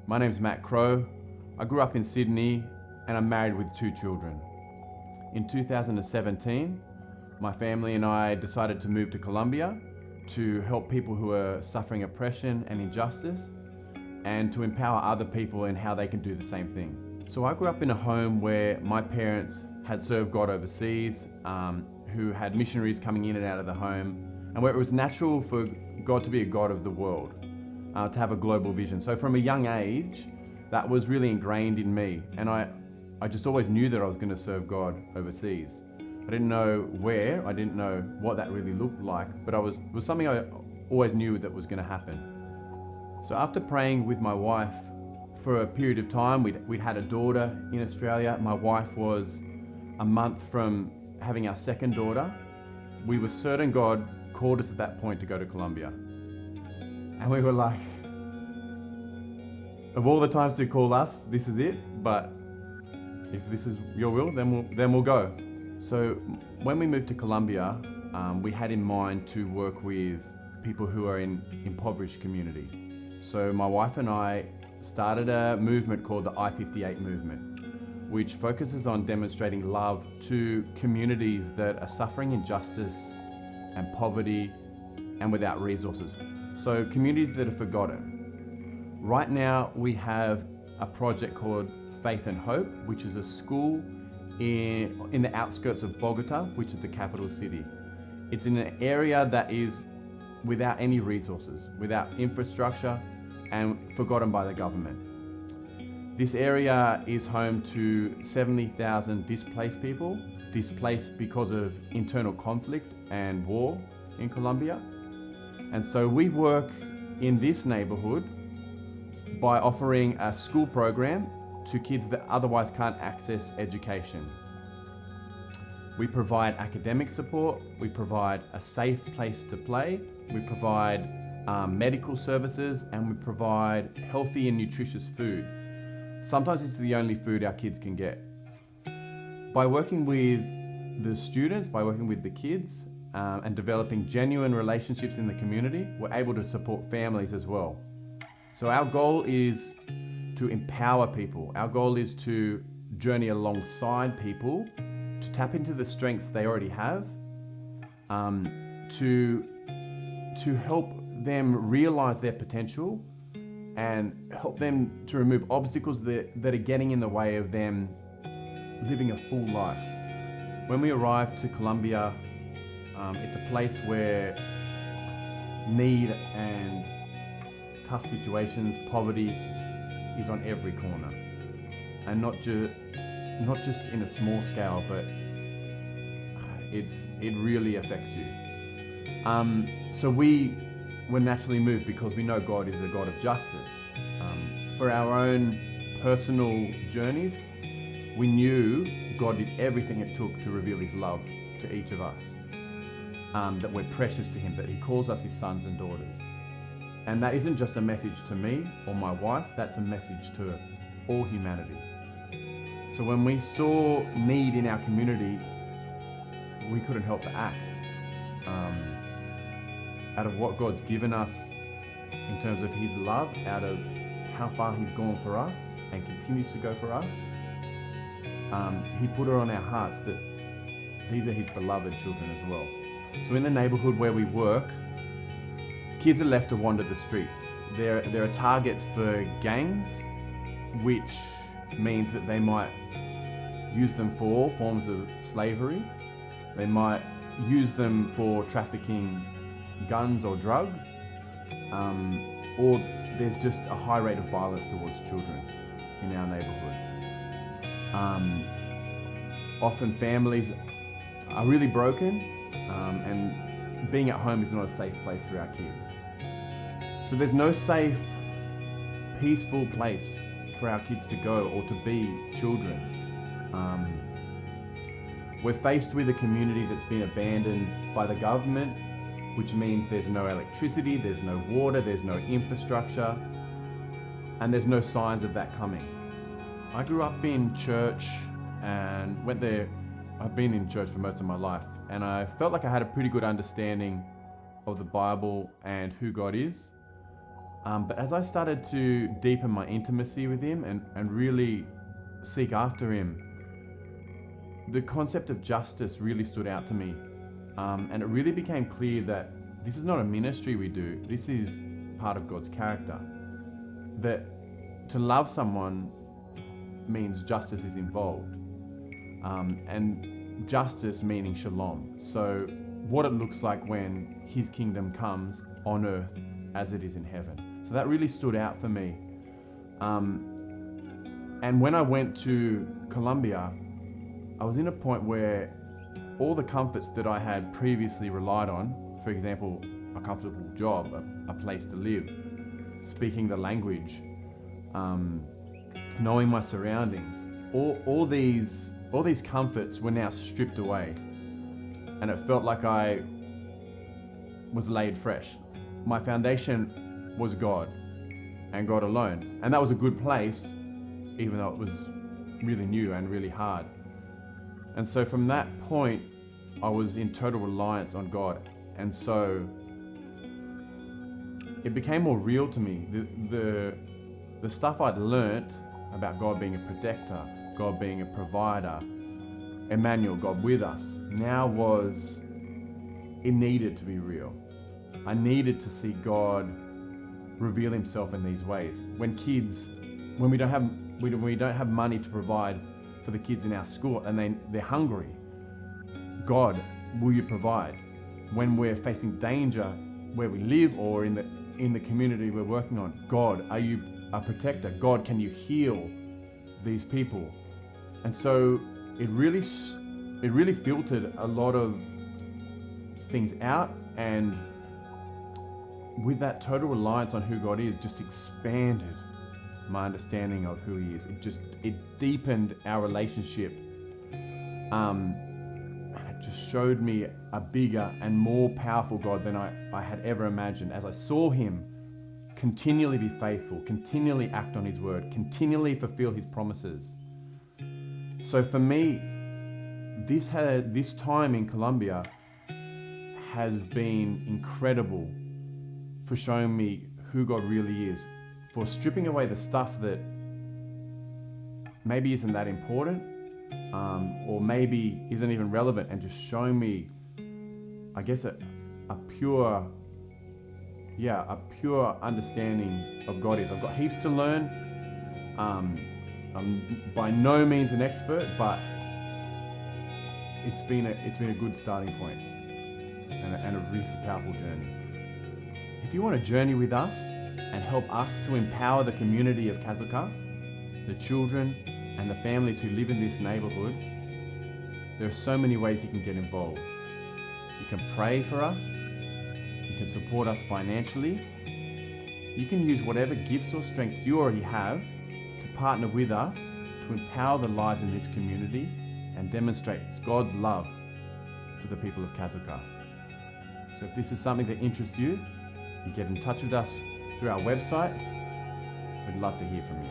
My name's Matt Crowe. I grew up in Sydney and I'm married with 2 children. In 2017, my family and I decided to move to Colombia to help people who are suffering oppression and injustice and to empower other people in how they can do the same thing. So I grew up in a home where my parents had served God overseas, who had missionaries coming in and out of the home, and where it was natural for God to be a God of the world, to have a global vision. So from a young age, that was really ingrained in me, and I just always knew that I was going to serve God overseas. I didn't know where, I didn't know what that really looked like, but it was something I always knew that was going to happen. So after praying with my wife for a period of time, we'd had a daughter in Australia. My wife was a month from having our second daughter. We were certain God called us at that point to go to Colombia. And we were like, of all the times to call us, this is it, but if this is your will, then we'll go. So when we moved to Colombia, we had in mind to work with people who are in impoverished communities. So my wife and I started a movement called the I-58 movement, which focuses on demonstrating love to communities that are suffering injustice and poverty and without resources. So communities that are forgotten. Right now we have a project called Faith and Hope, which is a school in the outskirts of Bogota, which is the capital city. It's in an area that is without any resources, without infrastructure, and forgotten by the government. This area is home to 70,000 displaced people, displaced because of internal conflict and war in Colombia. And so we work in this neighborhood by offering a school program to kids that otherwise can't access education. We provide academic support, we provide a safe place to play, we provide medical services, and we provide healthy and nutritious food. Sometimes it's the only food our kids can get. By working with the students, by working with the kids, and developing genuine relationships in the community, we're able to support families as well. So our goal is to empower people. Our goal is to journey alongside people, to tap into the strengths they already have, to help them realize their potential and help them to remove obstacles that are getting in the way of them living a full life. When we arrived to Colombia, it's a place where need and tough situations, poverty is on every corner, and not just in a small scale, but it really affects you. So we were naturally moved because we know God is a God of justice. For our own personal journeys, we knew God did everything it took to reveal His love to each of us, that we're precious to Him, that He calls us His sons and daughters. And that isn't just a message to me or my wife, that's a message to all humanity. So when we saw need in our community, we couldn't help but act. Out of what God's given us in terms of His love, out of how far He's gone for us and continues to go for us, He put it on our hearts that these are His beloved children as well. So in the neighborhood where we work, kids are left to wander the streets. They're a target for gangs, which means that they might use them for all forms of slavery. They might use them for trafficking guns or drugs, or there's just a high rate of violence towards children in our neighborhood. Often families are really broken, and being at home is not a safe place for our kids. So there's no safe, peaceful place for our kids to go or to be children. We're faced with a community that's been abandoned by the government, which means there's no electricity, there's no water, there's no infrastructure, and there's no signs of that coming. I grew up in church and went there. I've been in church for most of my life, and I felt like I had a pretty good understanding of the Bible and who God is. But as I started to deepen my intimacy with him and really seek after him, the concept of justice really stood out to me. And it really became clear that this is not a ministry we do, this is part of God's character. That to love someone means justice is involved. And justice meaning shalom. So what it looks like when his kingdom comes on earth as it is in heaven. So that really stood out for me. And when I went to Colombia, I was in a point where all the comforts that I had previously relied on, for example, a comfortable job, a place to live, speaking the language, knowing my surroundings, all these comforts were now stripped away. And it felt like I was laid fresh. My foundation was God and God alone. And that was a good place, even though it was really new and really hard. And so from that point, I was in total reliance on God. And so it became more real to me. The stuff I'd learnt about God being a protector, God being a provider, Emmanuel, God with us, now it needed to be real. I needed to see God reveal himself in these ways. When we don't have money to provide for the kids in our school and they're hungry, God, will you provide? When we're facing danger where we live or in the community we're working on, God, are you a protector? God, can you heal these people? And so it really filtered a lot of things out, and with that total reliance on who God is, just expanded my understanding of who he is. It deepened our relationship. It just showed me a bigger and more powerful God than I had ever imagined, as I saw him continually be faithful, continually act on his word, continually fulfill his promises. So for me, this time in Colombia has been incredible for showing me who God really is, for stripping away the stuff that maybe isn't that important, or maybe isn't even relevant, and just showing me, I guess, a pure understanding of God is. I've got heaps to learn. I'm by no means an expert, but it's been a good starting point and a really powerful journey. If you want to journey with us and help us to empower the community of Kazuka, the children and the families who live in this neighborhood, there are so many ways you can get involved. You can pray for us, you can support us financially, you can use whatever gifts or strengths you already have to partner with us to empower the lives in this community and demonstrate God's love to the people of Kazuka. So if this is something that interests you, you get in touch with us through our website. We'd love to hear from you.